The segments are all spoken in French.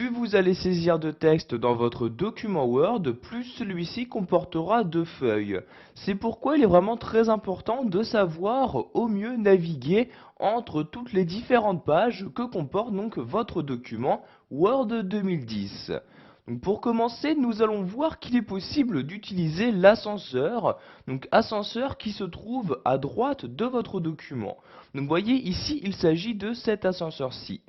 plus vous allez saisir de texte dans votre document Word, plus celui-ci comportera de feuilles. C'est pourquoi il est vraiment très important de savoir au mieux naviguer entre toutes les différentes pages que comporte donc votre document Word 2010. Donc pour commencer, nous allons voir qu'il est possible d'utiliser l'ascenseur, donc ascenseur qui se trouve à droite de votre document. Donc vous voyez ici, il s'agit de cet ascenseur-ci.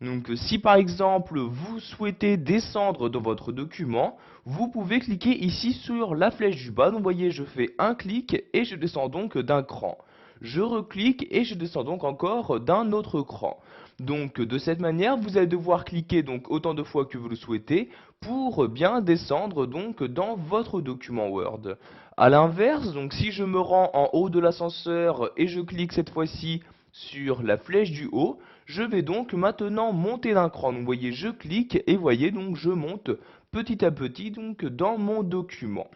Donc si par exemple vous souhaitez descendre dans votre document, vous pouvez cliquer ici sur la flèche du bas. Donc vous voyez, je fais un clic et je descends donc d'un cran. Je reclique et je descends donc encore d'un autre cran. Donc de cette manière, vous allez devoir cliquer donc autant de fois que vous le souhaitez pour bien descendre donc dans votre document Word. A l'inverse, donc si je me rends en haut de l'ascenseur et je clique cette fois-ci sur la flèche du haut, je vais donc maintenant monter d'un cran. Donc vous voyez, je clique et voyez donc je monte petit à petit donc dans mon document.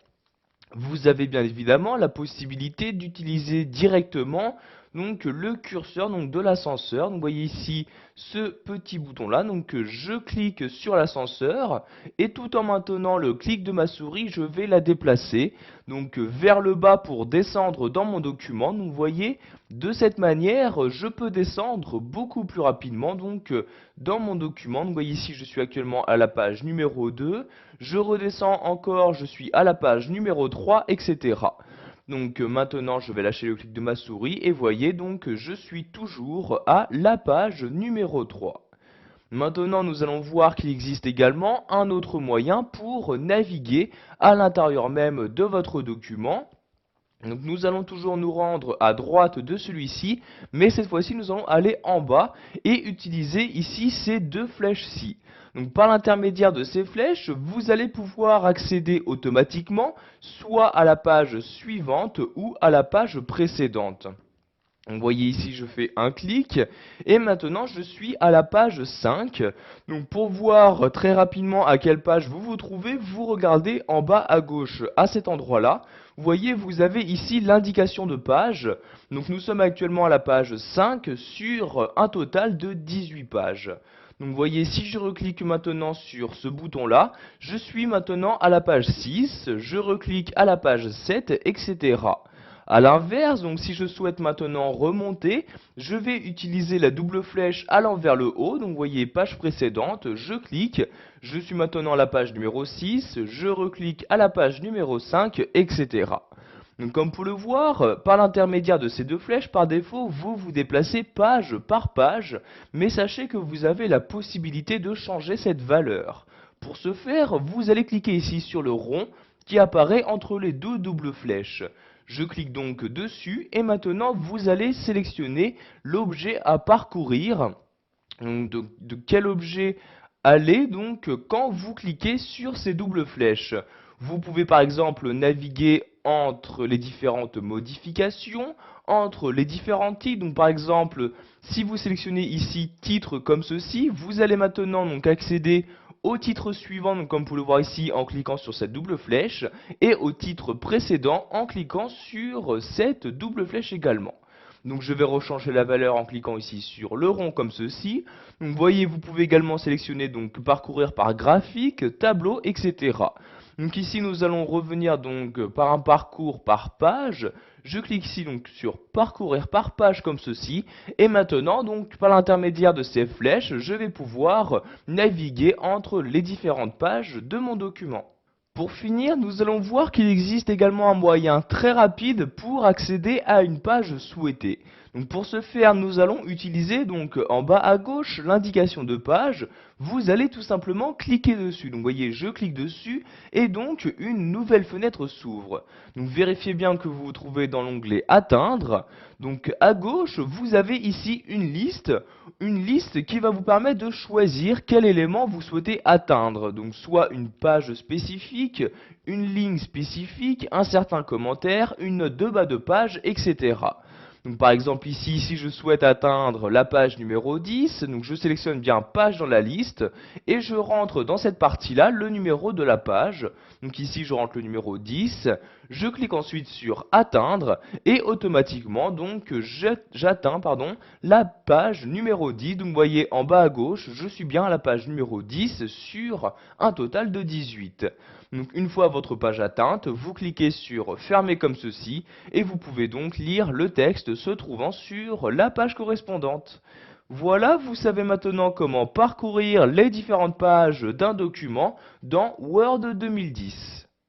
Vous avez bien évidemment la possibilité d'utiliser directement donc le curseur donc de l'ascenseur. Donc vous voyez ici ce petit bouton là, donc je clique sur l'ascenseur et tout en maintenant le clic de ma souris, je vais la déplacer donc vers le bas pour descendre dans mon document. Donc vous voyez, de cette manière, je peux descendre beaucoup plus rapidement donc dans mon document. Donc vous voyez ici, je suis actuellement à la page numéro 2, je redescends encore, je suis à la page numéro 3, etc. Donc maintenant, je vais lâcher le clic de ma souris et voyez donc je suis toujours à la page numéro 3. Maintenant, nous allons voir qu'il existe également un autre moyen pour naviguer à l'intérieur même de votre document. Donc nous allons toujours nous rendre à droite de celui-ci, mais cette fois-ci nous allons aller en bas et utiliser ici ces deux flèches-ci. Donc par l'intermédiaire de ces flèches, vous allez pouvoir accéder automatiquement soit à la page suivante ou à la page précédente. Vous voyez ici, je fais un clic et maintenant je suis à la page 5. Donc pour voir très rapidement à quelle page vous vous trouvez, vous regardez en bas à gauche à cet endroit-là. Vous voyez, vous avez ici l'indication de page. Donc nous sommes actuellement à la page 5 sur un total de 18 pages. Donc vous voyez, si je reclique maintenant sur ce bouton-là, je suis maintenant à la page 6, je reclique à la page 7, etc. A l'inverse, donc si je souhaite maintenant remonter, je vais utiliser la double flèche allant vers le haut. Donc vous voyez, page précédente, je clique, je suis maintenant à la page numéro 6, je reclique à la page numéro 5, etc. Donc comme pour le voir, par l'intermédiaire de ces deux flèches, par défaut, vous vous déplacez page par page, mais sachez que vous avez la possibilité de changer cette valeur. Pour ce faire, vous allez cliquer ici sur le rond qui apparaît entre les deux doubles flèches. Je clique donc dessus et maintenant vous allez sélectionner l'objet à parcourir. Donc de quel objet aller donc quand vous cliquez sur ces doubles flèches. Vous pouvez par exemple naviguer entre les différentes modifications, entre les différents titres. Donc par exemple, si vous sélectionnez ici titre comme ceci, vous allez maintenant donc accéder au titre suivant, donc comme vous pouvez le voir ici en cliquant sur cette double flèche, et au titre précédent en cliquant sur cette double flèche également. Donc je vais rechanger la valeur en cliquant ici sur le rond comme ceci. Donc vous voyez, vous pouvez également sélectionner donc parcourir par graphique, tableau, etc. Donc ici nous allons revenir donc par un parcours par page. Je clique ici donc sur parcourir par page comme ceci. Et maintenant donc par l'intermédiaire de ces flèches, je vais pouvoir naviguer entre les différentes pages de mon document. Pour finir, nous allons voir qu'il existe également un moyen très rapide pour accéder à une page souhaitée. Donc pour ce faire, nous allons utiliser donc en bas à gauche l'indication de page. Vous allez tout simplement cliquer dessus. Donc vous voyez, je clique dessus et donc une nouvelle fenêtre s'ouvre. Donc vérifiez bien que vous vous trouvez dans l'onglet Atteindre. Donc à gauche, vous avez ici une liste qui va vous permettre de choisir quel élément vous souhaitez atteindre. Donc soit une page spécifique, une ligne spécifique, un certain commentaire, une note de bas de page, etc. Donc Donc par exemple ici, si je souhaite atteindre la page numéro 10, donc je sélectionne bien page dans la liste et je rentre dans cette partie-là le numéro de la page. Donc ici je rentre le numéro 10, je clique ensuite sur atteindre et automatiquement donc j'atteins la page numéro 10. Donc vous voyez en bas à gauche, je suis bien à la page numéro 10 sur un total de 18. Donc une fois votre page atteinte, vous cliquez sur fermer comme ceci et vous pouvez donc lire le texte se trouvant sur la page correspondante. Voilà, vous savez maintenant comment parcourir les différentes pages d'un document dans Word 2010.